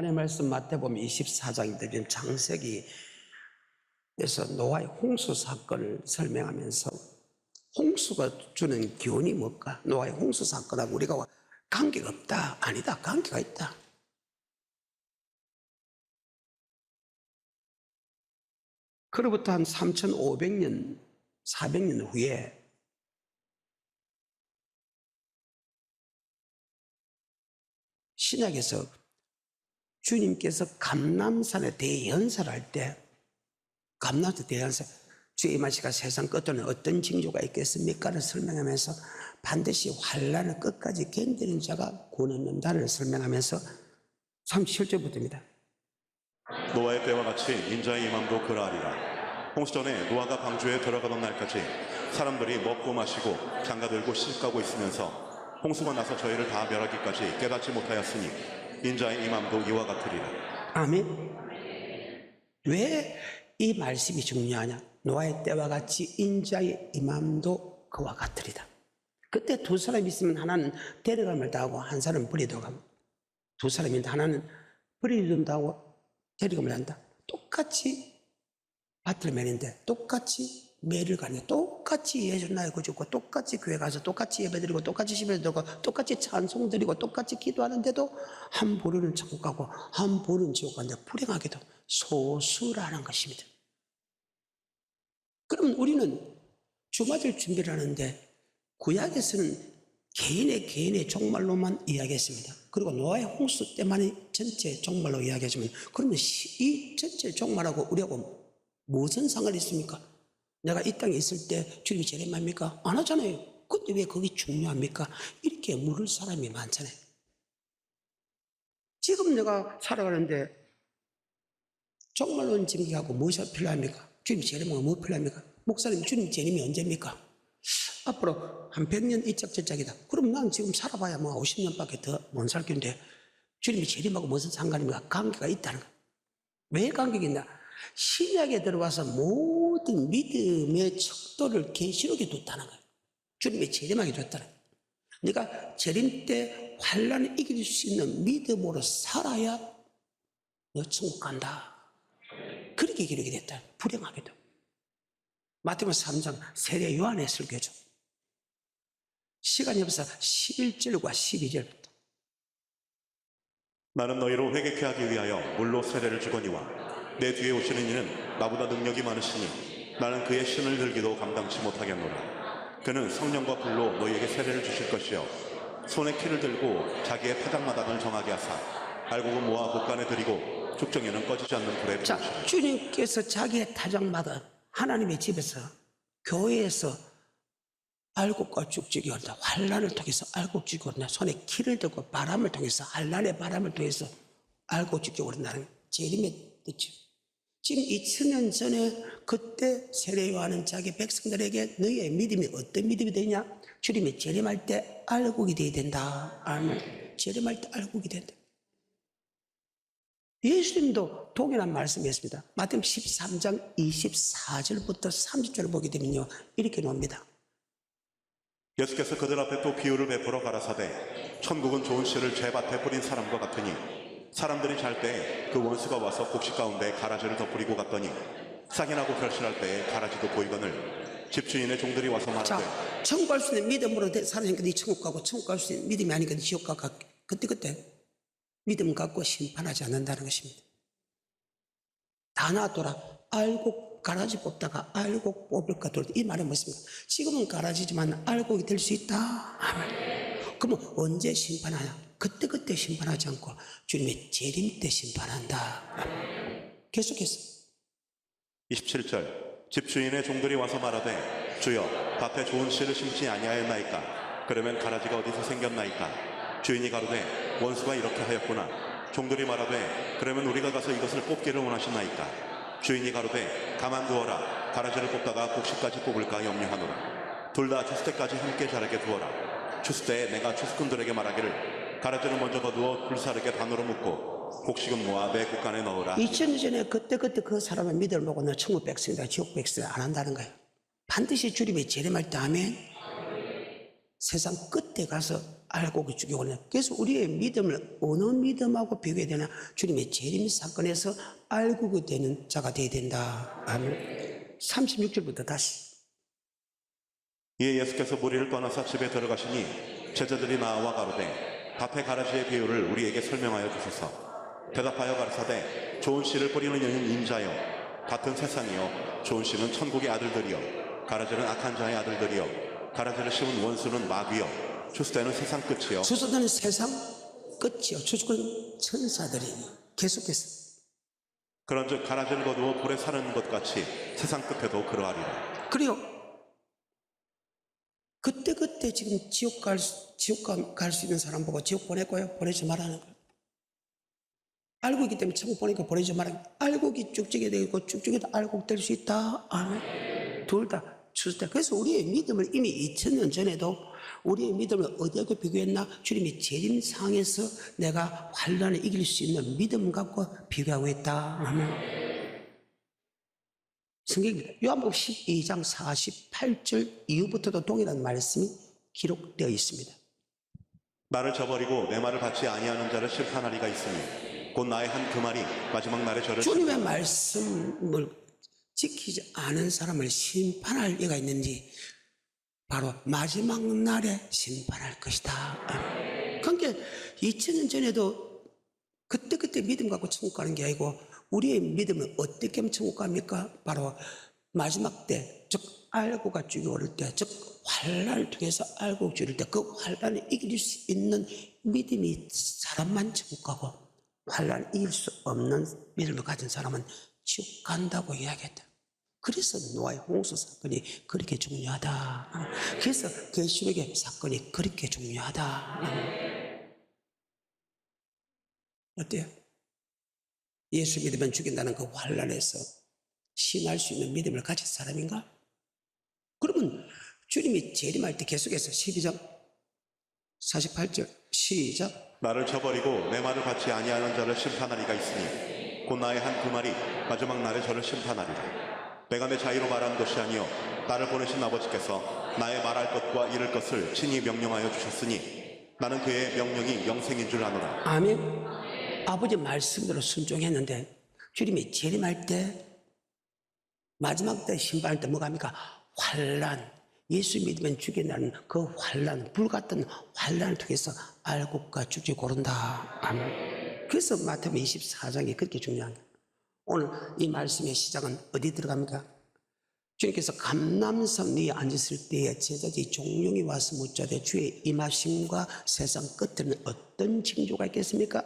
하나님의 말씀 마태복음 24장인데 지금 창세기에서 노아의 홍수 사건을 설명하면서 홍수가 주는 교훈이 뭘까? 노아의 홍수 사건하고 우리가 관계가 없다. 아니다. 관계가 있다. 그로부터 한 3,500년, 400년 후에 신약에서 주님께서 감람산에 대연사를 할 때, 감람산 대연사, 주의 임하시가 세상 끝에는 어떤 징조가 있겠습니까를 설명하면서 반드시 환난을 끝까지 견디는 자가 구원 얻는다를 설명하면서 37절부터입니다. 노아의 때와 같이 인자의 임함도 그러하리라. 홍수 전에 노아가 방주에 들어가던 날까지 사람들이 먹고 마시고 장가들고 시집가고 있으면서 홍수가 나서 저희를 다 멸하기까지 깨닫지 못하였으니 인자의 임함도 이와 같으리라. 아멘. 왜 이 말씀이 중요하냐? 노아의 때와 같이 인자의 임함도 그와 같으리다. 그때 두 사람이 있으면 하나는 데려감을 당하고 한 사람은 버리도록 합니다. 두 사람인데 하나는 버리도록 하고 데려감을 한다. 똑같이 밭을 매는데 똑같이 매를 가냐, 똑같이 예수 나의 구주고 똑같이 교회 가서 똑같이 예배드리고 똑같이 시배드리고 똑같이 찬송드리고 똑같이 기도하는데도 한 보루는 천국 가고 한 보루는 지옥 가는데 불행하게도 소수라는 것입니다. 그러면 우리는 주맞을 준비를 하는데 구약에서는 개인의 종말로만 이야기했습니다. 그리고 노아의 홍수 때만이 전체 종말로 이야기하지만 그러면 이 전체 종말하고 우리하고 무슨 상관이 있습니까? 내가 이 땅에 있을 때 주님이 재림합니까? 안 하잖아요. 근데 왜 그게 중요합니까? 이렇게 물을 사람이 많잖아요. 지금 내가 살아가는데 종말론 증기하고 무엇이 필요합니까? 주님 재림하고 뭐 필요합니까? 목사님 주님 재림이 언제입니까? 앞으로 한 100년 이짝저짝이다. 그럼 난 지금 살아봐야 뭐 50년밖에 더 못 살 건데 주님이 재림하고 무슨 상관입니까? 관계가 있다는 거예요. 왜 관계가 있나? 신약에 들어와서 모든 믿음의 척도를 계시록에 뒀다는 거예요. 주님의 재림하게 뒀다는 거예요. 네가 재림 때 환난을 이길 수 있는 믿음으로 살아야 너 천국 간다. 그렇게 기록이 됐다. 불행하게도. 마태복음 3장 세례 요한의 설교죠. 시간이 없어 11절과 12절부터. 나는 너희로 회개케 하기 위하여 물로 세례를 주거니와 내 뒤에 오시는 이는 나보다 능력이 많으시니 나는 그의 신을 들기도 감당치 못하겠노라. 그는 성령과 불로 너희에게 세례를 주실 것이요 손에 키를 들고 자기의 타작마당을 정하게 하사 알곡은 모아 곳간에 들이고 죽정에는 꺼지지 않는 불에 피우시라. 자, 주님께서 자기의 타작마당 하나님의 집에서 교회에서 알곡과 죽죽이 온다. 환난을 통해서 알곡죽이 온다. 손에 키를 들고 바람을 통해서 환난의 바람을 통해서 알곡죽이 오른다는 재림의 뜻이죠. 지금 2000년 전에 그때 세례 요한은 자기 백성들에게 너희의 믿음이 어떤 믿음이 되냐? 주님이 재림할 때 알곡이 되어야 된다. 아멘. 재림할 때 알곡이 된다. 예수님도 동일한 말씀이었습니다. 마태복음 13장 24절부터 30절을 보게 되면요 이렇게 나옵니다. 예수께서 그들 앞에 또 비유를 베풀어 가라사대 천국은 좋은 씨를 제 밭에 뿌린 사람과 같으니 사람들이 잘 때 그 원수가 와서 곡식 가운데 가라지를 덧뿌리고 갔더니 싹이 나고 결실할 때에 가라지도 보이거늘 집주인의 종들이 와서 말하되 자, 천국 갈 수 있는 믿음으로 살아니까 네 천국 가고 천국 갈 수 있는 믿음이 아니니까 네 지옥 가고 그때 믿음 갖고 심판하지 않는다는 것입니다. 다 놔둬라. 알곡 가라지 뽑다가 알곡 뽑을까 돌다. 이 말은 무엇입니까? 지금은 가라지지만 알곡이 될 수 있다. 아멘. 그러면 언제 심판하냐? 그때 심판하지 않고 주님의 재림 때 심판한다. 아멘. 계속해서 27절 집주인의 종들이 와서 말하되 주여 밭에 좋은 씨를 심지 아니하였나이까? 그러면 가라지가 어디서 생겼나이까? 주인이 가로되 원수가 이렇게 하였구나. 종들이 말하되 그러면 우리가 가서 이것을 뽑기를 원하시나이까? 주인이 가로되 가만두어라. 가라지를 뽑다가 곡식까지 뽑을까 염려하노라. 둘 다 추수 때까지 함께 자라게 두어라. 추수 때에 내가 추수꾼들에게 말하기를 가라지를 먼저 거두어 불사르게 단으로 묶고 곡식은 모아 내 곳간에 넣으라. 2000년 전에 그때 그 사람의 믿음을 보고 너 천국 백성이다 지옥 백성이다 안 한다는 거예요. 반드시 주님이 재림할 때 아멘. 세상 끝에 가서 알곡이 죽이거든요. 그래서 우리의 믿음을 어느 믿음하고 비교해야 되나? 주님의 재림 사건에서 알곡이 되는 자가 되어야 된다. 아멘. 36절부터 다시. 이에 예수께서 무리를 떠나서 집에 들어가시니 제자들이 나와 가로되 밭의 가라지의 비유를 우리에게 설명하여 주소서. 대답하여 가르사대 좋은 씨를 뿌리는 이는 인자요 같은 세상이요 좋은 씨는 천국의 아들들이요 가라지는 악한 자의 아들들이요 가라지를 심은 원수는 마귀요 추수되는 세상 끝이요 추수되는 세상 끝이요 추수되는 천사들이. 계속해서. 그런즉 가라지를 거두어 불에 사르는 것 같이 세상 끝에도 그러하리라. 그래요. 그때 지금 지옥 갈 수 있는 사람 보고 지옥 보낼 거예요? 보내지 말라는 거예요. 알고 있기 때문에 천국 보니까 보내지 말라는 거예요. 알곡이 쭉쭉이 되고 쭉쭉이도 알곡 될 수 있다. 아멘. 둘 다 추수다. 그래서 우리의 믿음을 이미 2000년 전에도 우리의 믿음을 어디하고 비교했나? 주님이 재림상에서 내가 환난을 이길 수 있는 믿음 갖고 비교하고 있다. 아멘. 성경입니다. 요한복음 12장 48절 이후부터도 동일한 말씀이 기록되어 있습니다. 나를 저버리고 내 말을 받지 아니하는 자를 심판하리가 있으니 곧 나의 한 그 말이 마지막 날에 저를 주님의 말씀을 지키지 않은 사람을 심판할 리가 있는지 바로 마지막 날에 심판할 것이다. 그러니까 2000년 전에도 그때 믿음 갖고 천국 가는 게 아니고 우리의 믿음을 어떻게 하면 천국 갑니까? 바로 마지막 때, 즉 알고가 죽어오를 때, 즉 환난을 통해서 알고 죽을 때 그 환난을 이길 수 있는 믿음이 사람만 천국 가고 환난을 이길 수 없는 믿음을 가진 사람은 지옥 간다고 이야기했다. 그래서 노아의 홍수 사건이 그렇게 중요하다. 그래서 계시록의 사건이 그렇게 중요하다. 어때요? 예수 믿으면 죽인다는 그 환난에서 신할 수 있는 믿음을 가진 사람인가? 그러면 주님이 재림할 때 계속해서 12장 48절 시작. 나를 저버리고 내 말을 받지 아니하는 자를 심판하리가 있으니 곧 나의 한 그 말이 마지막 날에 저를 심판하리라. 내가 내 자유로 말하는 것이 아니요 나를 보내신 아버지께서 나의 말할 것과 이를 것을 친히 명령하여 주셨으니 나는 그의 명령이 영생인 줄 아노라. 아멘. 아버지 말씀대로 순종했는데 주님이 재림할 때 마지막 때 심판할 때 뭐가 합니까? 환난. 예수 믿으면 죽인다는 그 환난, 불같은 환난을 통해서 알곡과 쭉쭉 고른다. 아멘. 그래서 마태복음 24장이 그렇게 중요한 거예요. 오늘 이 말씀의 시작은 어디 들어갑니까? 주님께서 감람산 위에 앉았을 때에 제자들이 종용이 와서 묻자되 주의 임하심과 세상 끝에는 어떤 징조가 있겠습니까?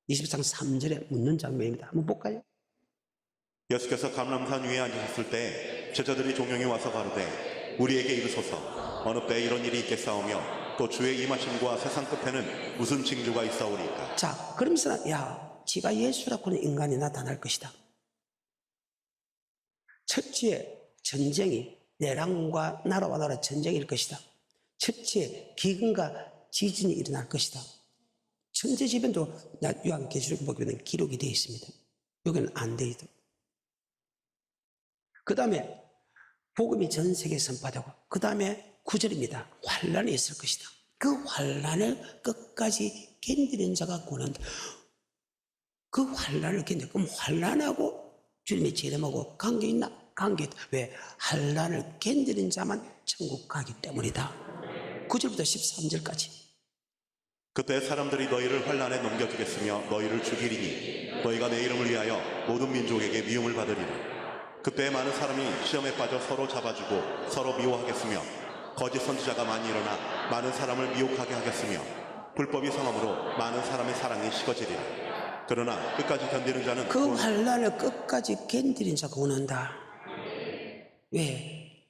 20장 3절에 묻는 장면입니다. 한번 볼까요? 예수께서 감람산 위에 앉으셨을 때 제자들이 종용이 와서 가로되 우리에게 이르소서 어느 때에 이런 일이 있겠사오며 또 주의 임하심과 세상 끝에는 무슨 징조가 있사오리까. 자, 그러면서 지가 예수라고는 인간이 나타날 것이다. 첫째 전쟁이 내랑과 나라와 나라 전쟁일 것이다. 첫째 기근과 지진이 일어날 것이다. 천재지변도 요한계시록 보면 기록이 되어 있습니다. 여기는 안 되어 있다. 그 다음에 복음이 전 세계에 선포되고 그 다음에 9절입니다. 환난이 있을 것이다. 그 환난을 끝까지 견디는 자가 구원한다. 그 환난을 견뎌. 그럼 환난하고 주님의 재림하고 관계 있나? 관계 있다. 왜? 환난을 견디는 자만 천국 가기 때문이다. 9절부터 13절까지. 그때 사람들이 너희를 환난에 넘겨주겠으며 너희를 죽이리니 너희가 내 이름을 위하여 모든 민족에게 미움을 받으리라. 그때 많은 사람이 시험에 빠져 서로 잡아주고 서로 미워하겠으며 거짓 선지자가 많이 일어나 많은 사람을 미혹하게 하겠으며 불법이 성함으로 많은 사람의 사랑이 식어지리라. 그러나 끝까지 견디는 자는 그 환난을 끝까지 견디는 자가 원한다. 왜?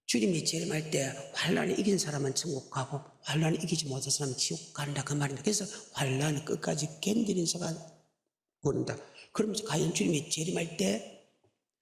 주님이 재림할 때 환난을 이긴 사람은 천국 가고 환난을 이기지 못한 사람은 지옥 간다 그 말입니다. 그래서 환난을 끝까지 견디는 자가 원한다. 그러면서 과연 주님이 재림할 때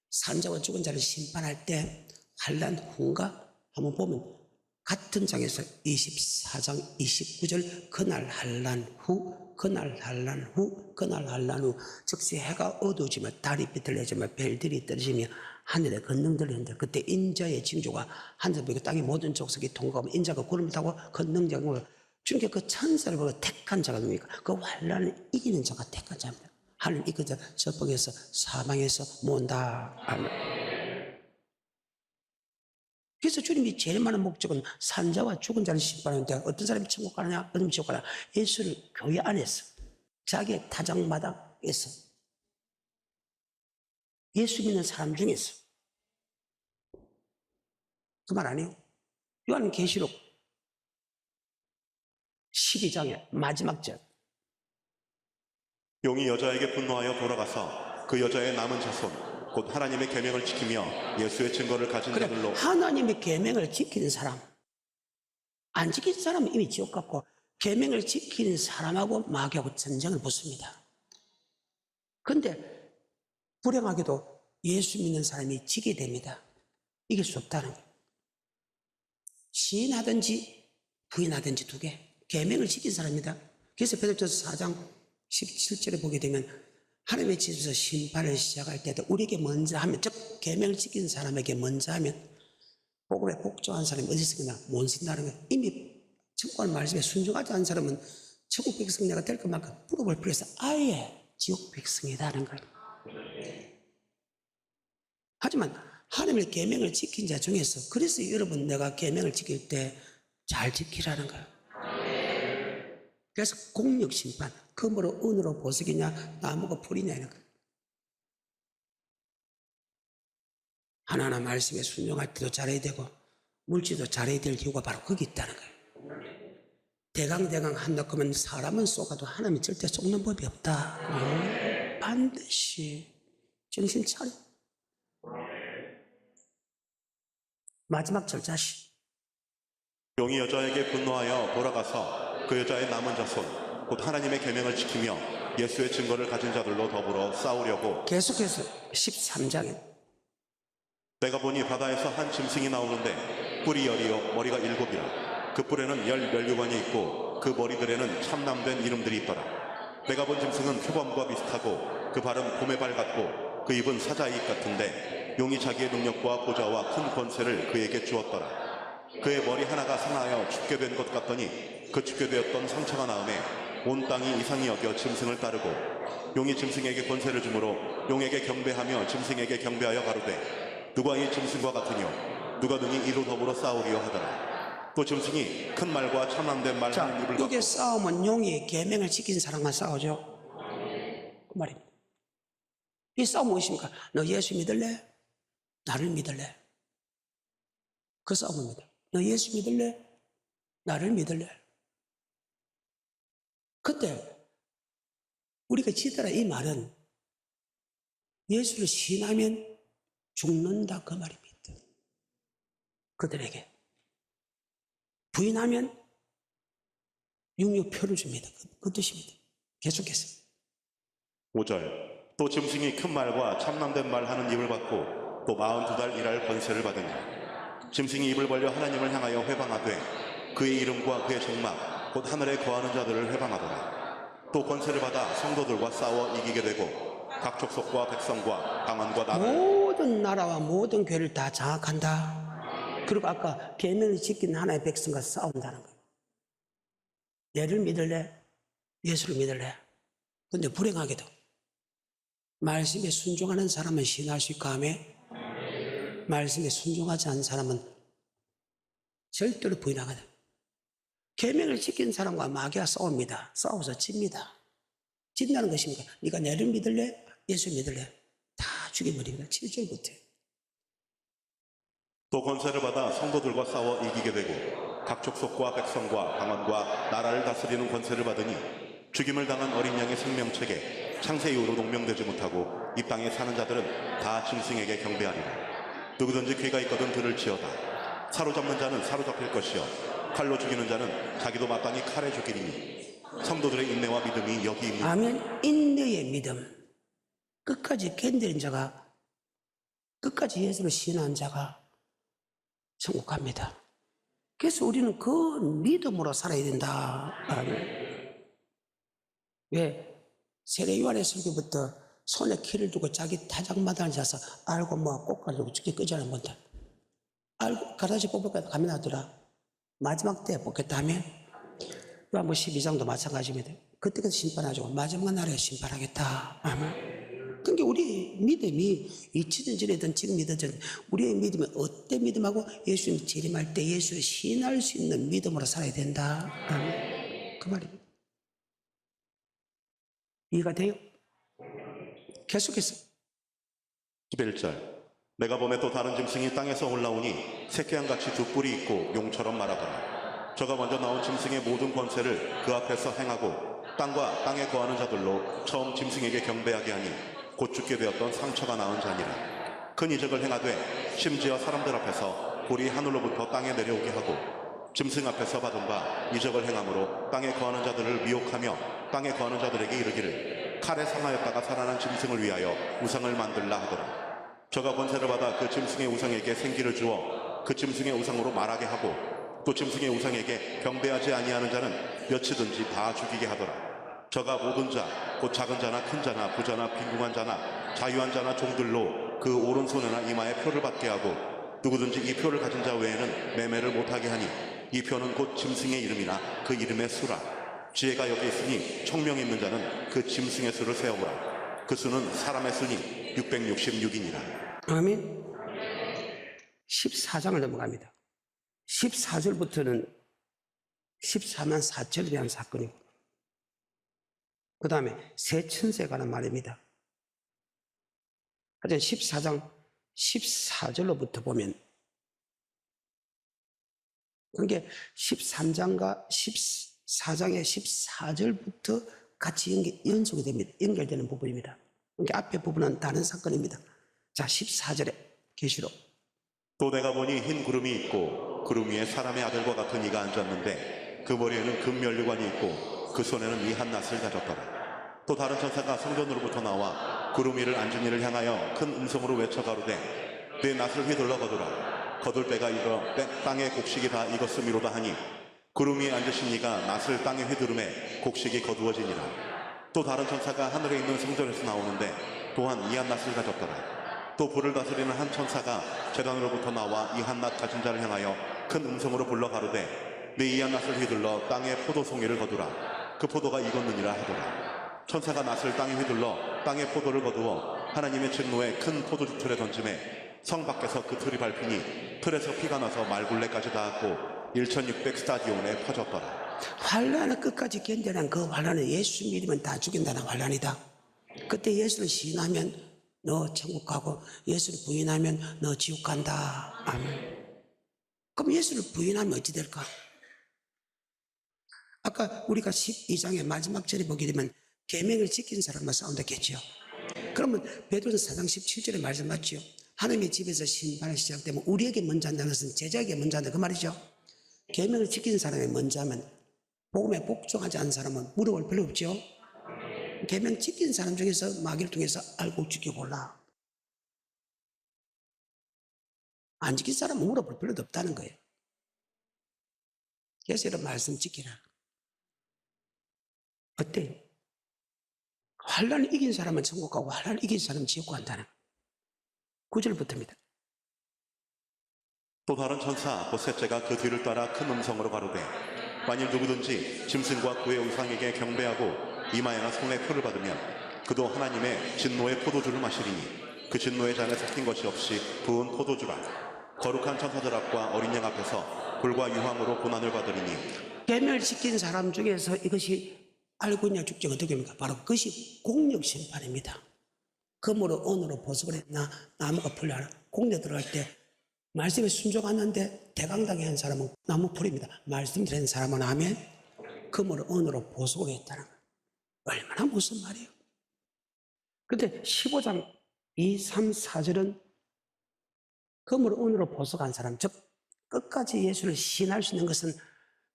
산자와 죽은 자를 심판할 때 환난 후인가? 한번 보면 같은 장에서 24장 29절 그날 환난 후 그날 환난 후 그날 환난 후 즉시 해가 어두워지며 달이 비틀려지며 별들이 떨어지며 하늘에 건능 들리는데 그때 인자의 징조가 하늘 보고 땅의 모든 족속이 통과하면 인자가 구름을 타고 건능 자고 주님께 그 천사를 보고 택한 자가 누굽니까? 그 환난을 이기는 자가 택한 자입니다. 하늘 이끄자 적복에서 사망에서 모은다. 아멘. 그래서 주님이 제일 많은 목적은 산자와 죽은 자를 심판하는데 어떤 사람이 천국 가느냐 어떤 사람이 지옥 가느냐 예수를 교회 안에서 자기의 타작마당에서 예수 믿는 사람 중에서 그 말 아니에요? 요한계시록 12장의 마지막 절 용이 여자에게 분노하여 돌아가서 그 여자의 남은 자손 곧 하나님의 계명을 지키며 예수의 증거를 가진 그래 자들로 하나님의 계명을 지키는 사람 안 지키는 사람은 이미 지옥 갔고 계명을 지키는 사람하고 마귀하고 전쟁을 붙습니다. 그런데 불행하게도 예수 믿는 사람이 지게 됩니다. 이길 수 없다는 거예요. 시인하든지 부인하든지 두 개 계명을 지킨 사람입니다. 그래서 베드로전서 4장 17절에 보게 되면 하나님의 집에서 심판을 시작할 때도 우리에게 먼저 하면 즉 계명을 지킨 사람에게 먼저 하면 복음에 복종한 사람이 어디 있으냐 못 쓴다는 거예요. 이미 천국의 말씀에 순종하지 않은 사람은 천국 백성내가 될 것만큼 물어볼 필요해서 아예 지옥 백성이라는 거예요. 하지만 하나님의 계명을 지킨 자 중에서 그래서 여러분 내가 계명을 지킬 때 잘 지키라는 거예요. 그래서 공력 심판 금으로 은으로 보석이냐 나무가 풀이냐 이런 거예요. 하나하나 말씀에 순종할 때도 잘해야 되고 물질도 잘해야 될 이유가 바로 거기 있다는 거예요. 대강대강 한다 그러면 사람은 쏘가도 하나님이 절대 쏘는 법이 없다. 반드시 정신 차려. 마지막 절자시 용이 여자에게 분노하여 돌아가서 그 여자의 남은 자손 곧 하나님의 계명을 지키며 예수의 증거를 가진 자들로 더불어 싸우려고 계속해서 13장에 내가 보니 바다에서 한 짐승이 나오는데 뿔이 10이요 머리가 7이라 그 뿔에는 10면류관이 있고 그 머리들에는 참남된 이름들이 있더라. 내가 본 짐승은 표범과 비슷하고 그 발은 곰의 발 같고 그 입은 사자의 입 같은데 용이 자기의 능력과 보좌와 큰 권세를 그에게 주었더라. 그의 머리 하나가 상하여 죽게 된 것 같더니 그 죽게 되었던 상처가 나음에 온 땅이 이상히 여겨 짐승을 따르고 용이 짐승에게 권세를 주므로 용에게 경배하며 짐승에게 경배하여 가로되 누가 이 짐승과 같으뇨 누가 능히 이로 더불어 싸우리요 하더라. 또 짐승이 큰 말과 참남된 말 하는 입을 이게 싸움은 용이 계명을 지킨 사람만 싸우죠. 그 말입니다. 이 싸움 무엇입니까? 너 예수 믿을래? 나를 믿을래? 그 싸움입니다. 너 예수 믿을래? 나를 믿을래? 그때 우리가 지더라 이 말은 예수를 신하면 죽는다 그 말입니다. 그들에게 부인하면 육류표를 줍니다. 그 뜻입니다. 계속해서 5절 또 짐승이 큰 말과 참남된 말 하는 입을 받고 또 42달 일할 권세를 받으니 짐승이 입을 벌려 하나님을 향하여 회방하되 그의 이름과 그의 정막 곧 하늘에 거하는 자들을 회방하더라. 또 권세를 받아 성도들과 싸워 이기게 되고 각 족속과 백성과 방언과 나라를 모든 나라와 모든 교회를 다 장악한다. 그리고 아까 계명을 지킨 하나의 백성과 싸운다는 거예요. 얘를 믿을래? 예수를 믿을래? 그런데 불행하게도 말씀에 순종하는 사람은 신할 수 있고 하며 말씀에 순종하지 않는 사람은 절대로 부인하거든. 계명을 지킨 사람과 마귀가 싸웁니다. 싸워서 집니다. 진다는 것입니까? 네가 내를 믿을래? 예수 믿을래? 다 죽여버립니다. 7절부터. 또 권세를 받아 성도들과 싸워 이기게 되고 각 족속과 백성과 방언과 나라를 다스리는 권세를 받으니 죽임을 당한 어린 양의 생명책에 창세 이후로 농명되지 못하고 이 땅에 사는 자들은 다 짐승에게 경배하리라. 누구든지 귀가 있거든 들을지어다. 사로잡는 자는 사로잡힐 것이요 칼로 죽이는 자는 자기도 마땅히 칼에 죽이리니 성도들의 인내와 믿음이 여기 있느니라. 아멘. 인내의 믿음. 끝까지 견디는 자가, 끝까지 예수를 신한 자가 천국 갑니다. 그래서 우리는 그 믿음으로 살아야 된다. 아멘. 왜? 세례 요한의 설교부터 손에 키를 두고 자기 타작마당에 자서 알고 뭐 꽃가루 두고 죽게 끄자는 건데 알고 가라지 뽑을까 가면 하더라. 마지막 때 뽑겠다 하면 요한복 12장도 마찬가지입니다. 그때까지 심판하죠. 마지막 날에 심판하겠다. 아멘. 그러니까 우리의 믿음이 2000년 전이든 지금이든 우리의 믿음이 어때 믿음하고 예수님 재림할 때 예수를 신할 수 있는 믿음으로 살아야 된다. 아멘. 그 말입니다. 이해가 돼요? 계속해서 11절. 내가 보매 또 다른 짐승이 땅에서 올라오니 새끼양같이 두 뿔이 있고 용처럼 말하더라. 저가 먼저 나온 짐승의 모든 권세를 그 앞에서 행하고 땅과 땅에 거하는 자들로 처음 짐승에게 경배하게 하니 곧 죽게 되었던 상처가 나은 자니라. 큰 이적을 행하되 심지어 사람들 앞에서 불이 하늘로부터 땅에 내려오게 하고 짐승 앞에서 받은 바 이적을 행함으로 땅에 거하는 자들을 미혹하며 땅에 거하는 자들에게 이르기를 칼에 상하였다가 살아난 짐승을 위하여 우상을 만들라 하더라. 저가 권세를 받아 그 짐승의 우상에게 생기를 주어 그 짐승의 우상으로 말하게 하고 또 짐승의 우상에게 경배하지 아니하는 자는 몇이든지 다 죽이게 하더라. 저가 모든 자, 곧 작은 자나 큰 자나 부자나 빈궁한 자나 자유한 자나 종들로 그 오른손이나 이마에 표를 받게 하고 누구든지 이 표를 가진 자 외에는 매매를 못하게 하니 이 표는 곧 짐승의 이름이나 그 이름의 수라. 지혜가 여기 있으니 총명 있는 자는 그 짐승의 수를 세어보라. 그 수는 사람의 수니 666이니라. 아멘. 14장을 넘어갑니다. 14절부터는 14만 4천에 대한 사건이고 그 다음에 새 천사에 관한 말입니다. 하여튼 14장 14절로부터 보면 그게 13장과 14장의 14절부터 같이 연속이 됩니다. 연결되는 부분입니다. 그러니까 앞에 부분은 다른 사건입니다. 자, 14절에 계시록. 또 내가 보니 흰 구름이 있고 구름 위에 사람의 아들과 같은 이가 앉았는데 그 머리에는 금면류관이 있고 그 손에는 이 한낫을 가졌더라. 또 다른 천사가 성전으로부터 나와 구름 위를 앉은 이를 향하여 큰 음성으로 외쳐 가로되 내 낫을 휘둘러 거두라. 거둘 때가 이거 땅의 곡식이 다 익었음이로다 하니 구름 위에 앉으신 이가 낫을 땅에 휘두르매 곡식이 거두어지니라. 또 다른 천사가 하늘에 있는 성전에서 나오는데 또한 이 한낫을 가졌더라. 또 불을 다스리는 한 천사가 제단으로부터 나와 이 한낫 가진 자를 향하여 큰 음성으로 불러 가로되 내 이 한낫을 휘둘러 땅에 포도송이를 거두라. 그 포도가 익었느니라 하더라. 천사가 낫을 땅에 휘둘러 땅에 포도를 거두어 하나님의 진노에 큰 포도주 틀에 던짐에 성 밖에서 그 틀이 밟히니 틀에서 피가 나서 말굴레까지 닿았고 1600 스타디온에 퍼졌더라. 환란을 끝까지 견뎌낸 그 환란은 예수 믿으면 다 죽인다는 환란이다. 그때 예수를 시인하면 너 천국 가고 예수를 부인하면 너 지옥 간다. 아멘. 그럼 예수를 부인하면 어찌 될까? 아까 우리가 12장의 마지막 절에 보게 되면 계명을 지킨 사람과 싸운다 했죠. 그러면 베드로서 4장 17절의 말씀 맞죠? 하나님의 집에서 심판이 시작되면 우리에게 먼저 한다는 것은 제자에게 먼저 한다 그 말이죠. 계명을 지킨 사람이 먼저 하면 복음에 복종하지 않은 사람은 물어볼 필요 없죠. 계명 지킨 사람 중에서 마귀를 통해서 알고 죽게 골라. 안 지킨 사람은 물어볼 필요도 없다는 거예요. 그래서 이런 말씀 지키라. 어때? 환란을 이긴 사람은 천국 가고 환란을 이긴 사람은 지옥 간다는 9절부터입니다. 또 다른 천사 곧 셋째가 그 뒤를 따라 큰 음성으로 가로되 만일 누구든지 짐승과 그의 우상에게 경배하고 이마에나 손에 표를 받으면 그도 하나님의 진노의 포도주를 마시리니 그 진노의 잔에 섞인 것이 없이 부은 포도주라. 거룩한 천사들 앞과 어린 양 앞에서 불과 유황으로 고난을 받으리니 계명을 지킨 사람 중에서 이것이 알고 있냐 죽지 어떻게 합니까? 바로 그것이 공력 심판입니다. 금으로 은으로 보석을 했나 나무가 풀려라. 공대 들어갈 때 말씀에 순종하는데 대강당에 한 사람은 나무 풀입니다. 말씀 드린 사람은 아멘. 금으로 은으로 보석을 했다는 거예요. 얼마나 무슨 말이에요. 근데 15장 2, 3, 4절은 금으로 은으로 보석한 사람, 즉 끝까지 예수를 신할 수 있는 것은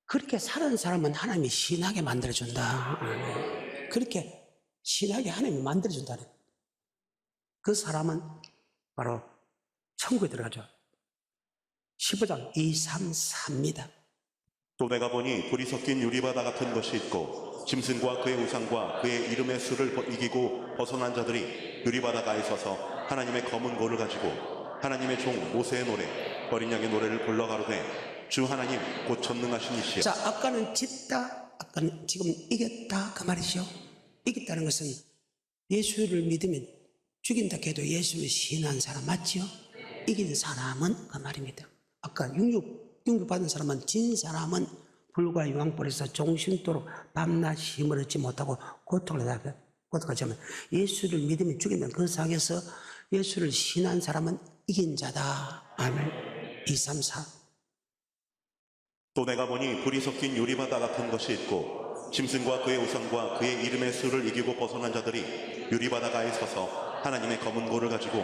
그렇게 사는 사람은 하나님이 신하게 만들어준다. 그렇게 신하게 하나님이 만들어준다는 그 사람은 바로 천국에 들어가죠. 15장 2, 3, 4입니다. 또 내가 보니 불이 섞인 유리바다 같은 것이 있고 짐승과 그의 우상과 그의 이름의 수를 이기고 벗어난 자들이 유리바다가에 서서 하나님의 검은 고를 가지고 하나님의 종 모세의 노래 어린 양의 노래를 불러 가로되 주 하나님 곧 전능하신 이시여. 자, 아까는 짓다, 아까는 지금 이겼다 그 말이죠. 이겼다는 것은 예수를 믿으면 죽인다 해도 예수를 신한 사람 맞지요? 이긴 사람은 그 말입니다. 아까 육육 받은 사람은 진 사람은 불과 유황불에서 종신토록 밤낮 힘을 얻지 못하고 고통을 고통하지만 예수를 믿으면 죽인다는 그 상에서 예수를 신한 사람은 이긴 자다. 아멘. 2, 3, 4. 또 내가 보니 불이 섞인 유리바다 같은 것이 있고 짐승과 그의 우상과 그의 이름의 수를 이기고 벗어난 자들이 유리바다가에 서서 하나님의 검은 고를 가지고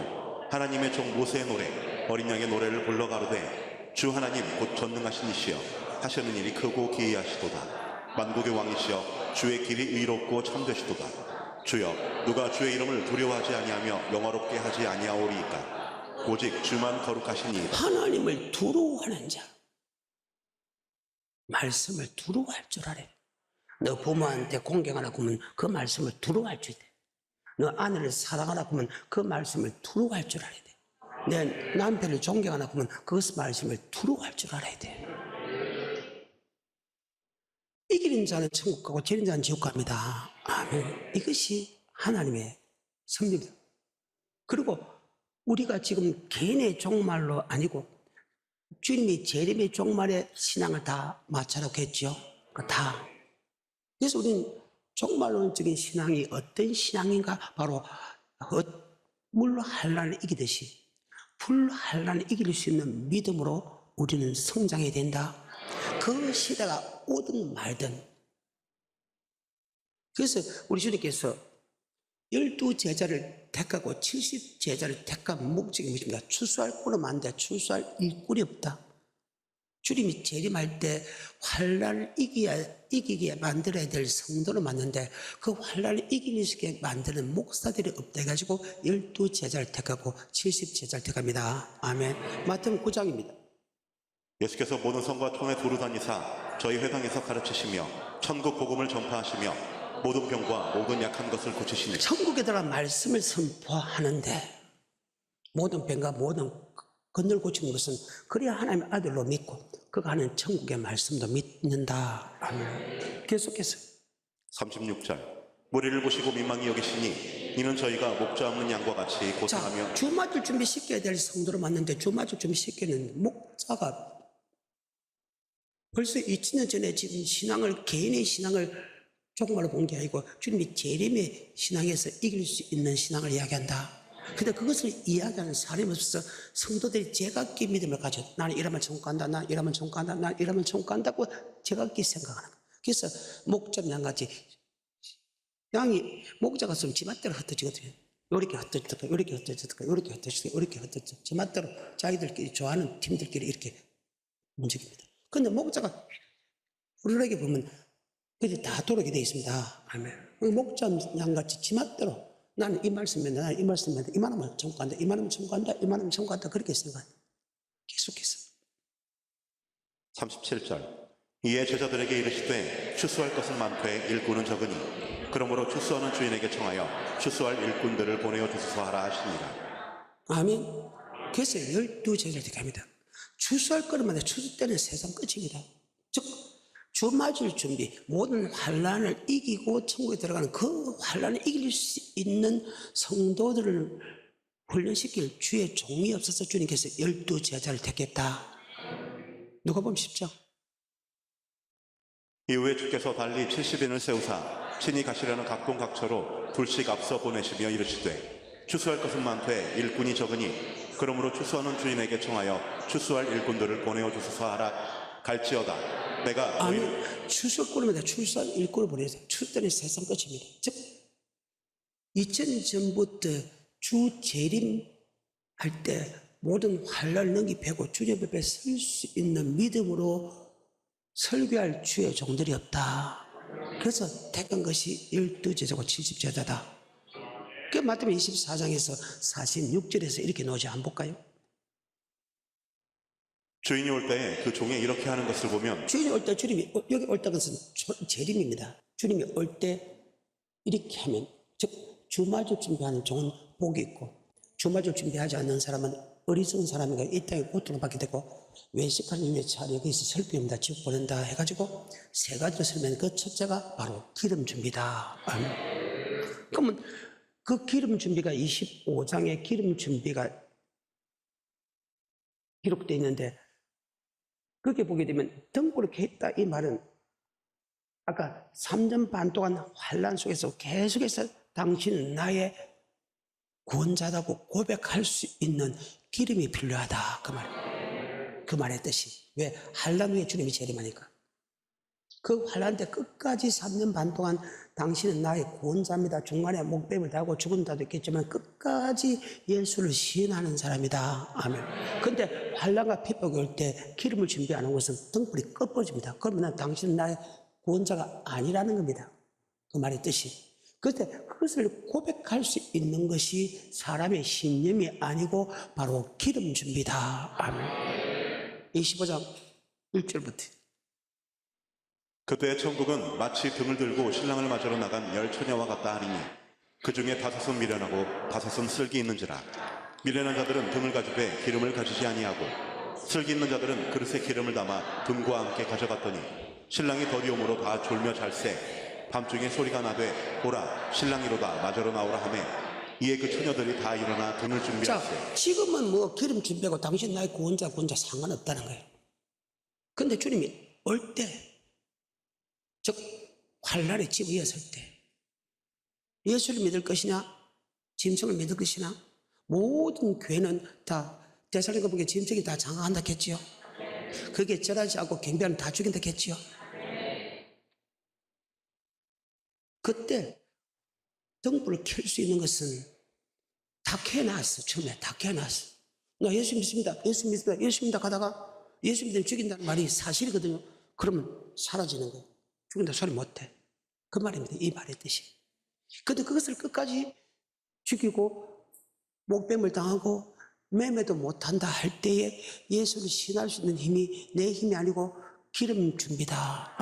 하나님의 종 모세의 노래 어린 양의 노래를 불러 가로되 주 하나님 곧 전능하신 이시여 하시는 일이 크고 기이하시도다. 만국의 왕이시여 주의 길이 의롭고 참되시도다. 주여 누가 주의 이름을 두려워하지 아니하며 영화롭게 하지 아니하오리이까 오직 주만 거룩하시니이다. 하나님을 두려워하는 자, 말씀을 두려워할 줄 알아요. 너 부모한테 공경하라고 하면 그 말씀을 두려워할 줄 알아요. 너 아내를 사랑하라고 하면 그 말씀을 두려워할 줄 알아야 돼. 내 남편을 존경하라고 하면 그 말씀을 두려워할 줄 알아야 돼. 이기는 자는 천국 가고 지는 자는 지옥 갑니다. 아멘. 이것이 하나님의 섭리입니다. 그리고 우리가 지금 개인의 종말로 아니고 주님이 재림의 종말의 신앙을 다 맞춰놓고 했죠. 다. 그래서 우리는 종말론적인 신앙이 어떤 신앙인가? 바로 물 환란을 이기듯이 불 환란을 이길 수 있는 믿음으로 우리는 성장해야 된다. 그 시대가 오든 말든. 그래서 우리 주님께서 12제자를 택하고 70제자를 택한 목적이 무엇입니까? 추수할 꾼은 많은데 추수할 일꾼이 없다. 주님이 재림할 때 환란을 이기게 만들어야 될 성도를 만드는데 그 환란을 이길 수 있게 만드는 목사들이 없다 해가지고 12제자를 택하고 70제자를 택합니다. 아멘. 마태복음 9장입니다. 예수께서 모든 성과 통해 두루 다니사 저희 회당에서 가르치시며 천국 복음을 전파하시며 모든 병과 모든 약한 것을 고치시니. 천국에 들어간 말씀을 선포하는데 모든 병과 모든 건널 고치는 것은 그래야 하나님의 아들로 믿고 그가 하는 천국의 말씀도 믿는다. 아멘. 계속해서 36절 무리를 보시고 민망히 여기시니 이는 저희가 목자 없는 양과 같이 고생하며. 자, 주 맞을 준비 시켜야 될 성도를 맞는데 주 맞을 준비 시키는 목자가 벌써 2000년 전에 지금 신앙을 개인의 신앙을 조금만 본 게 아니고 주님이 재림의 신앙에서 이길 수 있는 신앙을 이야기한다. 근데 그것을 이야기하는 사람이 없어서 성도들이 제각기 믿음을 가져. 나는 이러면 천국 간다. 나는 이러면 천국 간다. 나는 이러면 천국 간다고 제각기 생각하는 거야. 그래서 목자 양같이 양이 목자가 있으면 지맛대로 흩어지거든요. 요렇게 흩어지다가 요렇게 흩어지다가 요렇게 흩어지다가 요렇게 흩어지다가 지맛대로 자기들끼리 좋아하는 팀들끼리 이렇게 움직입니다. 근데 목자가 우리에게 보면 그게 다 도록이 되어 있습니다. 아멘. 목자 양같이 지맛대로 나는 이 말씀에 나는 이 말씀에 이만하면 천국 간다. 이만하면 천국 간다. 이만하면 천국 간다. 그렇게 생각해. 계속해서 37절 이에 제자들에게 이르시되 추수할 것은 많되 일꾼은 적으니 그러므로 추수하는 주인에게 청하여 추수할 일꾼들을 보내어 주소서 하라 하시니라. 아멘. 그래서 12제자를 택합니다. 추수할 거라면 추수 때는 세상 끝입니다. 즉 주 맞을 준비, 모든 환란을 이기고 천국에 들어가는 그 환란을 이길 수 있는 성도들을 훈련시킬 주의 종이 없어서 주님께서 12제자를 택했다. 누가 보면 쉽죠? 이후에 주께서 달리 70인을 세우사 친히 가시려는 각동각처로 둘씩 앞서 보내시며 이르시되 추수할 것은 많되 일꾼이 적으니 그러므로 추수하는 주인에게 청하여 추수할 일꾼들을 보내어 주소서 하라 갈지어다. 내가 아니, 추수할 거라면 추수할 일꾼을 보내서 추수 때는 세상 끝입니다. 즉 2000년 전부터 주 재림할 때 모든 환란을 넘기패고 주님 앞에 설 수 있는 믿음으로 설교할 주의 종들이 없다. 그래서 택한 것이 12제자고 70제자다. 그 마태복음 24장에서 46절에서 이렇게 나오지 안 볼까요? 주인이 올 때 그 종이 이렇게 하는 것을 보면 주인이 올 때 주님이 여기 올 때 것은 재림입니다. 주님이 올 때 이렇게 하면 즉 주말을 준비하는 종은 복이 있고 주말을 준비하지 않는 사람은 어리석은 사람이가 이 땅에 고통을 받게 되고 외식하는 이유의 차례 여기서 설교입니다. 지옥 보낸다 해가지고 세 가지를 설명한 그 첫째가 바로 기름 준비다. 그러면 그 기름 준비가 25장의 기름 준비가 기록되어 있는데 거기에 보게 되면 등불을 켰다 이 말은 아까 3년 반 동안 환란 속에서 계속해서 당신은 나의 구원자다고 고백할 수 있는 기름이 필요하다 그 말. 그 말의 뜻이 왜? 환란 후에 주님이 재림하니까 그 환란 때 끝까지 3년 반 동안 당신은 나의 구원자입니다. 중간에 목뱀을 달고 죽은다도 있겠지만 끝까지 예수를 시인하는 사람이다. 아멘. 근데 환란과 핍박이 올 때 기름을 준비 안 한 것은 등불이 꺼버집니다. 그러면 당신은 나의 구원자가 아니라는 겁니다. 그 말의 뜻이. 그때 그것을 고백할 수 있는 것이 사람의 신념이 아니고 바로 기름 준비다. 아멘. 25장 1절부터. 그때 천국은 마치 등을 들고 신랑을 맞으러 나간 열 처녀와 같다 하리니 그 중에 5은 미련하고 5은 슬기 있는지라. 미련한 자들은 등을 가지되 기름을 가지지 아니하고 슬기 있는 자들은 그릇에 기름을 담아 등과 함께 가져갔더니 신랑이 더디움으로 다 졸며 잘새 밤중에 소리가 나되 보라 신랑이로다 맞으러 나오라 하매 이에 그 처녀들이 다 일어나 등을 준비하세. 자, 지금은 뭐 기름 준비하고 당신 나의 구원자 상관없다는 거예요. 근데 주님이 올 때, 즉 환란에 집어였을 때 예수를 믿을 것이냐 짐승을 믿을 것이냐 모든 교회는 다 데살로니가 보기에 짐승이 다 장악한다 했지요. 그게 절하지 않고 경배하면 다 죽인다 했지요. 그때 등불을 켤 수 있는 것은 다 켜놨어. 처음에 다 켜놨어. 나 예수 믿습니다. 예수 믿습니다. 예수 믿다 가다가 예수 믿으면 죽인다는 말이 사실이거든요. 그러면 사라지는 거예요. 죽인다 소리 못해. 그 말입니다. 이 말의 뜻이. 근데 그것을 끝까지 죽이고 목뱀을 당하고 매매도 못한다 할 때에 예수를 신할 수 있는 힘이 내 힘이 아니고 기름 준비다.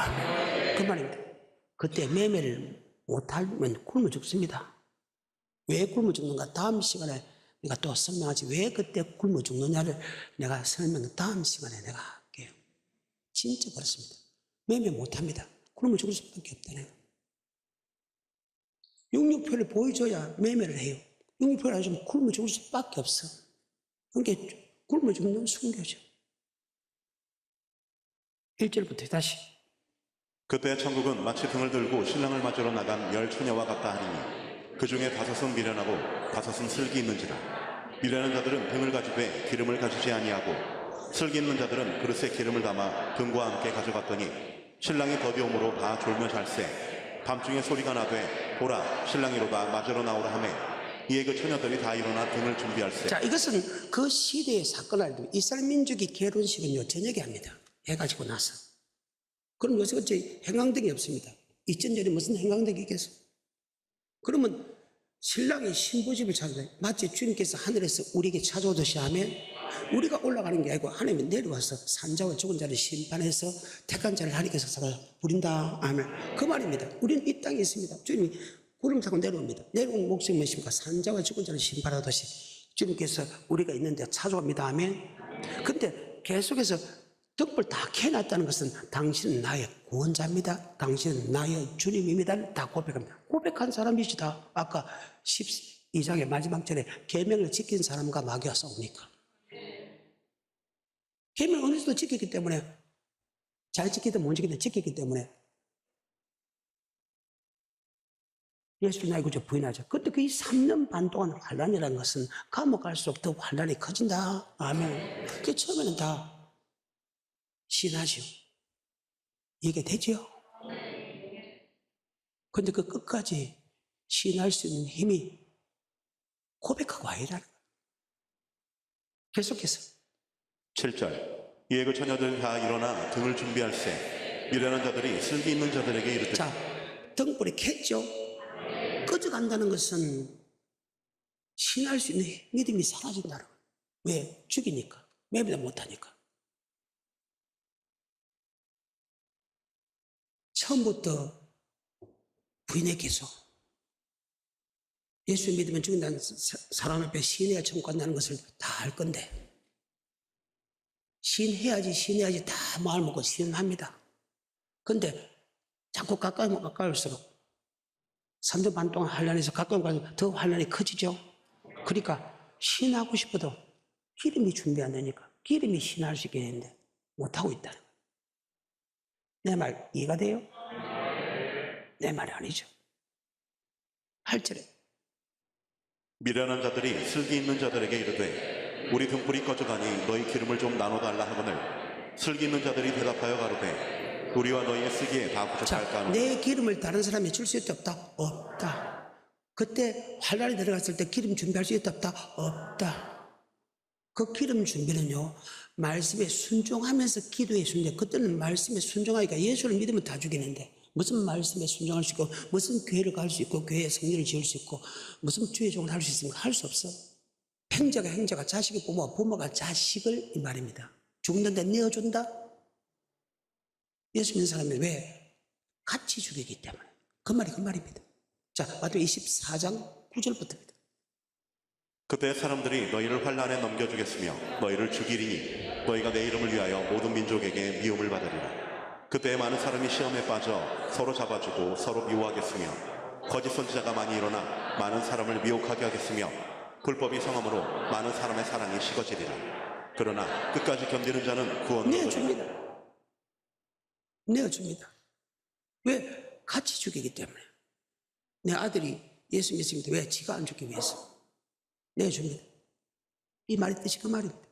그 말입니다. 그때 매매를 못하면 굶어 죽습니다. 왜 굶어 죽는가? 다음 시간에 내가 또 설명하지. 왜 그때 굶어 죽느냐를 내가 다음 시간에 내가 할게요. 진짜 그렇습니다. 매매 못합니다. 굶어 죽을 수밖에 없다네요. 육육표를 보여줘야 매매를 해요. 육육표를 안 주면 굶어 죽을 수밖에 없어. 그러니까 굶어 죽는 순교죠. 1절부터 다시. 그때 천국은 마치 등을 들고 신랑을 맞으러 나간 열 처녀와 같다 하리니 그 중에 5은 미련하고 5은 슬기 있는지라. 미련한 자들은 등을 가지되 기름을 가지지 아니하고 슬기 있는 자들은 그릇에 기름을 담아 등과 함께 가져갔더니 신랑이 더디움으로 다 졸며 잘새 밤중에 소리가 나되 보라 신랑이로다 맞으러 나오라 하매 이에 그 처녀들이 다 일어나 등을 준비할세. 자, 이것은 그 시대의 사건을 알고 이스라엘 민족이 결혼식은요 저녁에 합니다. 해가지고 나서. 그럼 요새 어째 행강등이 없습니다. 2000년에 무슨 행강등이 있겠어? 그러면 신랑이 신부집을 찾아요. 마치 주님께서 하늘에서 우리에게 찾아오듯이 하면 우리가 올라가는 게 아니고 하나님이 내려와서 산자와 죽은 자를 심판해서 택한 자를 하나님께서 살아 부린다. 아멘. 그 말입니다. 우리는 이 땅에 있습니다. 주님이 구름 타고 내려옵니다. 내려온 목적이 무엇입니까? 산자와 죽은 자를 심판하듯이 주님께서 우리가 있는데 찾아옵니다. 아멘. 근데 계속해서 등불 다 켜놨다는 것은 당신은 나의 구원자입니다. 당신은 나의 주님입니다. 다 고백합니다. 고백한 사람이시다. 아까 12장의 마지막 절에 계명을 지킨 사람과 마귀와 싸우니까. 계명 어느 정도 지켰기 때문에 잘 지키든 못 지키든 지켰기 때문에 예수를 나의 구주 부인하죠. 그런데 그 3년 반 동안 환란이라는 것은 감옥 갈수록 더 환란이 커진다. 아멘. 그 처음에는 다 신하죠. 이게 되죠. 그런데 그 끝까지 신할 수 있는 힘이 고백하고 아니라는 거예요. 계속해서 7절 이에 그 처녀들 다 일어나 등을 준비할세. 미련한 자들이 슬기 있는 자들에게 이르되. 자, 등불이 켰죠. 꺼져간다는 것은 신할 수 있는 믿음이 사라진다는 거예요. 왜? 죽이니까. 매매도 못하니까. 처음부터 부인했겠소. 예수 믿으면 죽는다는 사람 앞에 시인해야 천국 간다는 것을 다 알 건데, 시인해야지 다 마을 먹고 시인합니다. 근데 자꾸 가까이면 가까울수록 3주 반 동안 환란해서 가까이 가서 더 환란이 커지죠. 그러니까 신하고 싶어도 기름이 준비 안 되니까 기름이 신할 수 있겠는데 못하고 있다는 거예요. 내 말 이해가 돼요? 내 말이 아니죠. 8절에 미련한 자들이 슬기 있는 자들에게 이르되 우리 등불이 꺼져가니 너희 기름을 좀 나눠달라 하거늘 슬기 있는 자들이 대답하여 가로되 우리와 너희의 쓰기에 다 부족할까. 내 기름을 다른 사람이 줄 수 있다 없다? 없다. 그때 환란이 들어갔을 때 기름 준비할 수 있다 없다? 없다. 그 기름 준비는요, 말씀에 순종하면서 기도에 순종. 그때는 말씀에 순종하니까 예수를 믿으면 다 죽이는데 무슨 말씀에 순종할 수 있고 무슨 교회를 갈 수 있고 교회에 성전을 지을 수 있고 무슨 주의 종을 할 수 있습니까? 할 수 없어. 행자가 자식이 부모가 자식을 이 말입니다. 죽는데 내어준다? 예수 믿는 사람이 왜? 같이 죽이기 때문에. 그 말입니다. 자, 마태복음 24장 9절부터입니다. 그때 사람들이 너희를 환란에 넘겨주겠으며 너희를 죽이리니 너희가 내 이름을 위하여 모든 민족에게 미움을 받으리라. 그때 많은 사람이 시험에 빠져 서로 잡아주고 서로 미워하겠으며 거짓 선지자가 많이 일어나 많은 사람을 미혹하게 하겠으며 불법이 성함으로 많은 사람의 사랑이 식어지리라. 그러나 끝까지 견디는 자는 구원을 내어줍니다. 내어줍니다. 왜? 같이 죽이기 때문에. 내 아들이 예수 믿습니다. 왜? 지가 안 죽기 위해서. 내어줍니다. 이 말의 뜻이 그 말입니다.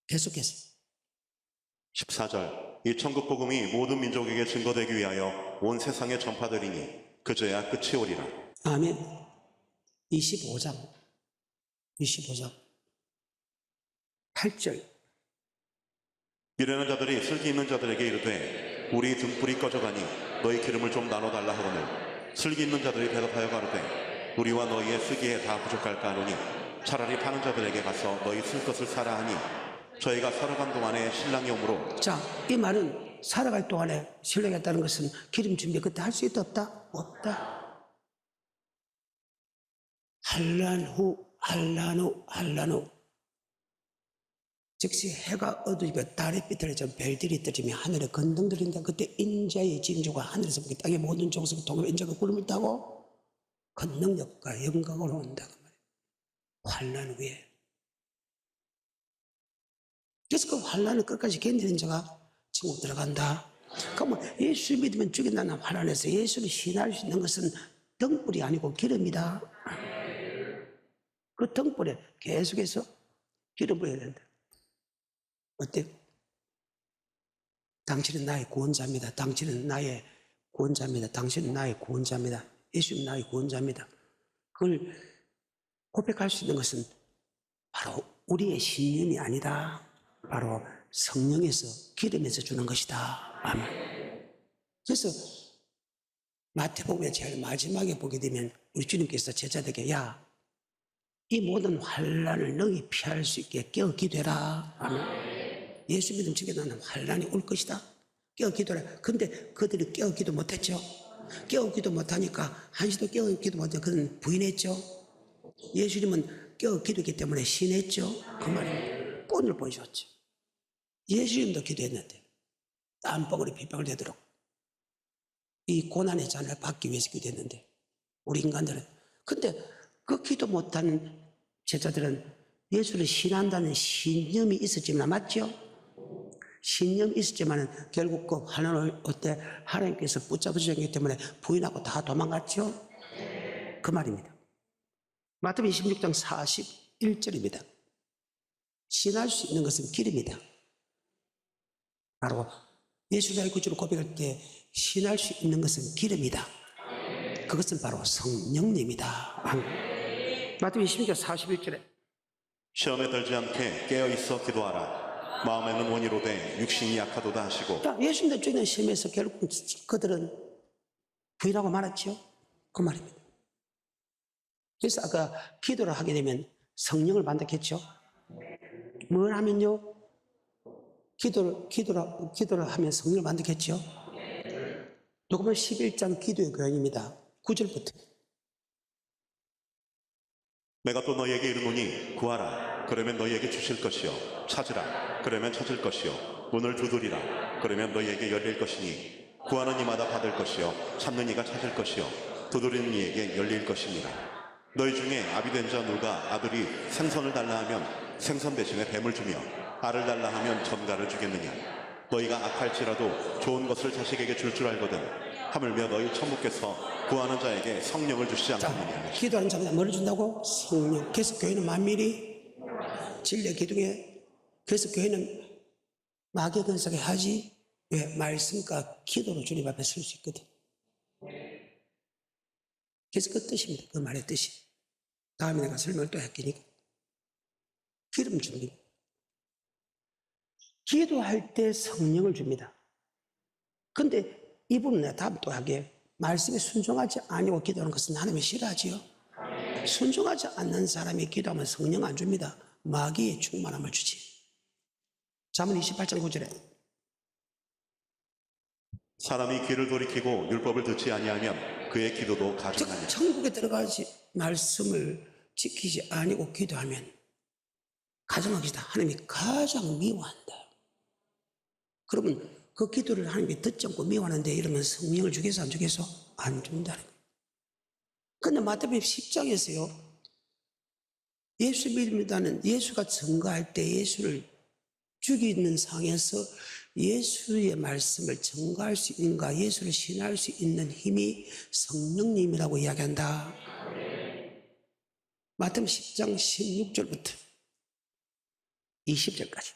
계속해서 14절 이 천국 복음이 모든 민족에게 증거되기 위하여 온 세상에 전파되리니 그저야 끝이 오리라. 아멘. 25장 8절 미련한 자들이 슬기 있는 자들에게 이르되 우리 등불이 꺼져가니 너희 기름을 좀 나눠달라 하거늘 슬기 있는 자들이 대답하여 가로되 우리와 너희의 쓰기에 다 부족할까 하노니 차라리 파는 자들에게 가서 너희 쓸 것을 사라 하니 저희가 살아간 동안에 신랑이 오므로. 자, 이 말은 살아갈 동안에 신랑이 했다는 것은 기름 준비 그때 할 수 있다 없다? 없다. 환란 후 즉시 해가 어두우니까 달이 삐뚤어져 별들이 떠지며 하늘에 건등들인데 그때 인자의 징조가 하늘에서 보기 땅의 모든 종속이 통하여 인자가 구름을 타고 그 능력과 영광으로 온다고 말이에요. 환란 후에. 그래서 그 환란을 끝까지 견디는 자가 천국 들어간다. 그러면 예수 믿으면 죽인다는 환란에서 예수를 신할 수 있는 것은 등불이 아니고 기름이다. 그 등불에 계속해서 기름 부어야 된다. 어때요? 당신은 나의 구원자입니다. 당신은 나의 구원자입니다. 당신은 나의 구원자입니다. 예수는 나의 구원자입니다. 그걸 고백할 수 있는 것은 바로 우리의 신념이 아니다. 바로 성령에서 기름에서 주는 것이다. 아멘. 그래서 마태복음의 제일 마지막에 보게 되면 우리 주님께서 제자들에게 이 모든 환란을 너희 피할 수 있게 깨어 기도해라. 아멘. 예수 믿음 중에 나는 환란이 올 것이다. 깨어 기도해라. 근데 그들이 깨어 기도 못했죠. 깨어 기도 못하니까 한시도 깨어 기도 못하니까 그는 부인했죠. 예수님은 깨어 기도했기 때문에 신했죠. 그 말입니다. 본을 보여줬죠. 예수님도 기도했는데 땀방울이 빗방울 되도록 이 고난의 잔을 받기 위해서 기도했는데 우리 인간들은 근데 그 기도 못한 제자들은 예수를 신한다는 신념이 있었지만 맞죠? 신념이 있었지만 결국 그 환난을 어때 하나님께서 붙잡으셨기 때문에 부인하고 다 도망갔죠? 그 말입니다. 마태복음 26장 41절입니다. 신할 수 있는 것은 기름이다. 바로 예수 나의 구주로 고백할 때 신할 수 있는 것은 기름이다. 그것은 바로 성령님이다. 마태복음 26장 41절에 시험에 들지 않게 깨어있어 기도하라. 마음에는 원이로되 육신이 약하도다 하시고. 예수님도 주는 시험에서 결국 그들은 부인하고 말았죠. 그 말입니다. 그래서 아까 기도를 하게 되면 성령을 만나겠죠. 뭘 하면요? 기도를 하면 성령을 만들겠죠. 요거는 11장 기도의 교훈입니다. 9절부터. 내가 또 너희에게 이르노니 구하라 그러면 너희에게 주실 것이요 찾으라 그러면 찾을 것이요 문을 두드리라 그러면 너희에게 열릴 것이니 구하는 이마다 받을 것이요 찾는 이가 찾을 것이요 두드리는 이에게 열릴 것입니다. 너희 중에 아비 된 자 누가 아들이 생선을 달라 하면 생선 대신에 뱀을 주며 알을 달라 하면 전갈을 주겠느냐. 너희가 악할지라도 좋은 것을 자식에게 줄 줄 알거든 하물며 너희 천부께서 구하는 자에게 성령을 주시지 않느냐. 기도하는 자마다 뭐를 준다고? 성령. 그래서 교회는 만밀히 진리의 기둥에, 그래서 교회는 마귀의 근성에 하지 왜? 말씀과 기도로 주님 앞에 설 수 있거든. 그래서 그 뜻입니다. 그 말의 뜻이. 다음에 내가 설명을 또 할게니까. 기름 줍니다. 기도할 때 성령을 줍니다. 근데 이 부분은 내가 다음 또 하게, 말씀에 순종하지 아니고 기도하는 것은 하나님이 싫어하지요. 순종하지 않는 사람이 기도하면 성령 안 줍니다. 마귀의 충만함을 주지. 잠언 28장 9절에 사람이 귀를 돌이키고 율법을 듣지 아니하면 그의 기도도 가증하니라. 천국에 들어가지 말씀을 지키지 아니고 기도하면 가정하기다. 하나님이 가장 미워한다. 그러면 그 기도를 하나님이 듣지 않고 미워하는데 이러면 성령을 주겠어 안 주겠어? 안 준다는 거예요. 근데 마태복음 10장에서요. 예수 믿는다는, 예수가 증거할 때 예수를 죽이는 상에서 예수의 말씀을 증거할 수 있는가, 예수를 신뢰할 수 있는 힘이 성령님이라고 이야기한다. 마태복음 10장 16절부터 20절까지.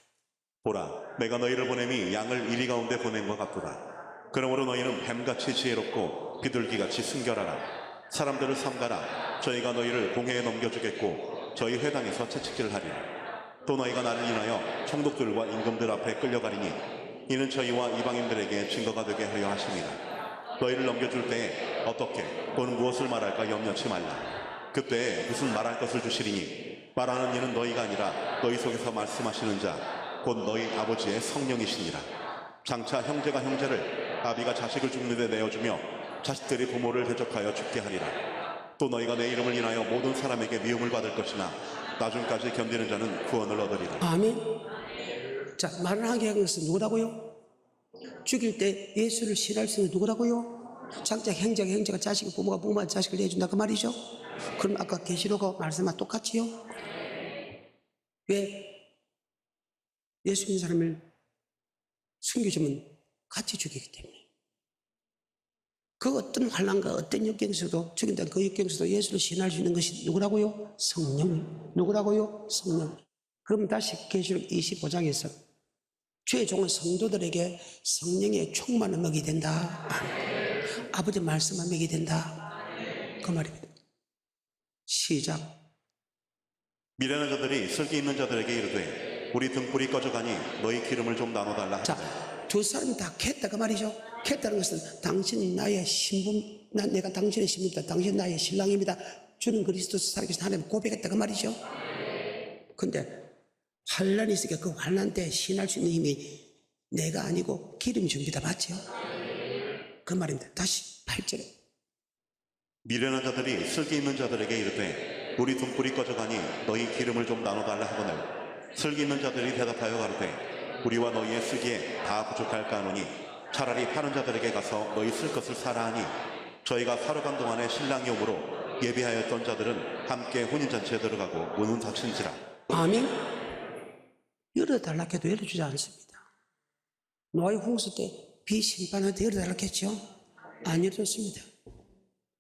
보라, 내가 너희를 보냄이 양을 이리 가운데 보낸 것 같도다. 그러므로 너희는 뱀같이 지혜롭고 비둘기같이 순결하라. 사람들을 삼가라. 저희가 너희를 공회에 넘겨주겠고 저희 회당에서 채찍질을 하리라. 또 너희가 나를 인하여 총독들과 임금들 앞에 끌려가리니 이는 저희와 이방인들에게 증거가 되게 하려 하십니다. 너희를 넘겨줄 때에 어떻게 또는 무엇을 말할까 염려치 말라. 그때에 무슨 말할 것을 주시리니 말하는 이는 너희가 아니라 너희 속에서 말씀하시는 자 곧 너희 아버지의 성령이시니라. 장차 형제가 형제를, 아비가 자식을 죽는 데 내어주며 자식들이 부모를 대적하여 죽게 하리라. 또 너희가 내 이름을 인하여 모든 사람에게 미움을 받을 것이나 나중까지 견디는 자는 구원을 얻으리라. 아멘. 자, 말을 하게 한 것은 누구라고요? 죽일 때 예수를 신할 수 있는 누구라고요? 장차 형제가 자식을, 부모가 부모한테 자식을 내준다 그 말이죠. 그럼 아까 계시록과 말씀과 똑같지요? 왜? 예수 믿는 사람을 숨겨주면 같이 죽이기 때문에. 그 어떤 환난과 어떤 역경에서도, 죽인다는 그 역경에서도 예수를 신할 수 있는 것이 누구라고요? 성령. 누구라고요? 성령. 그럼 다시 계시록 25장에서 주의 종은 성도들에게 성령의 충만한 먹이 된다. 아버지 말씀만 먹이 된다. 그 말입니다. 시작. 미련한 자들이 슬기 있는 자들에게 이르되 우리 등불이 꺼져가니 너희 기름을 좀 나눠달라 하되. 자, 두 사람 다 캤다 그 말이죠. 캤다는 것은 당신이 나의 신분, 내가 당신의 신분이다. 당신 나의 신랑입니다. 주는 그리스도 살아계신 하나님 고백했다 그 말이죠. 근데 환란이 있으니까 그 환란 때 신할 수 있는 힘이 내가 아니고 기름이 줍니다. 맞죠? 그 말입니다. 다시 8절에 미련한 자들이 슬기 있는 자들에게 이르되 우리 등불이 꺼져가니 너희 기름을 좀 나눠달라 하거늘 슬기 있는 자들이 대답하여 가로되 우리와 너희의 쓰기에 다 부족할까 하노니 차라리 파는 자들에게 가서 너희 쓸 것을 사라 하니 저희가 사러 간 동안에 신랑이 오므로 예비하였던 자들은 함께 혼인잔치에 들어가고 문은 닫힌지라. 아멘. 열어달라 해도 열어주지 않습니다. 노아의 홍수 때 비심판할 때 열어달라 했죠? 안 열어줬습니다.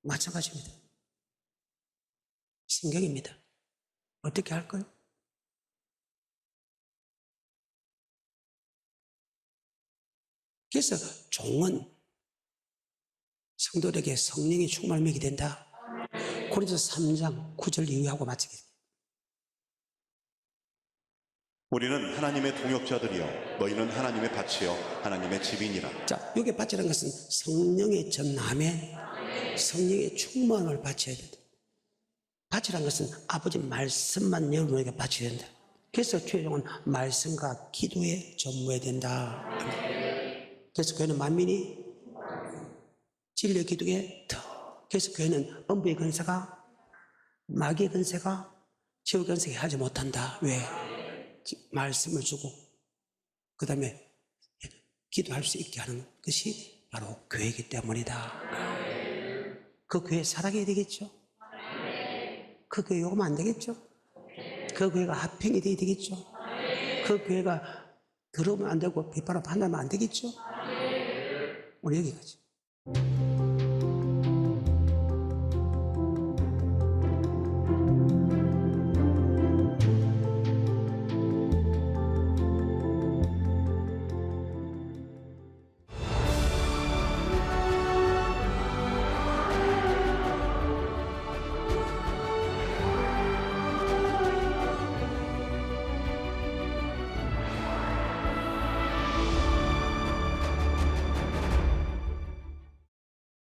마찬가지입니다. 성경입니다. 어떻게 할까요? 그래서 종은 성도들에게 성령의 충만을 먹게 된다. 고린도서 3장 9절 이후하고 마치겠습니다. 우리는 하나님의 동역자들이요 너희는 하나님의 밭이요 하나님의 집이니라. 자, 여기 밭이라는 것은 성령의 전함에 성령의 충만을 바쳐야 된다. 밭이라는 것은 아버지 말씀만 여러분에게 바쳐야 된다. 그래서 최종은 말씀과 기도에 전무해야 된다. 그래서 교회는 만민이 진리의 기도에 더. 그래서 교회는 음부의 근세가, 마귀의 근세가, 지옥의 근세가 하지 못한다. 왜? 말씀을 주고 그 다음에 기도할 수 있게 하는 것이 바로 교회이기 때문이다. 그 교회 사랑해야 되겠죠? 그 교회 욕하면 안 되겠죠? 그 교회가 합평이 돼야 되겠죠? 그 교회가 들으면 안 되고 비판하고 판단하면 안 되겠죠? 오늘 여기까지.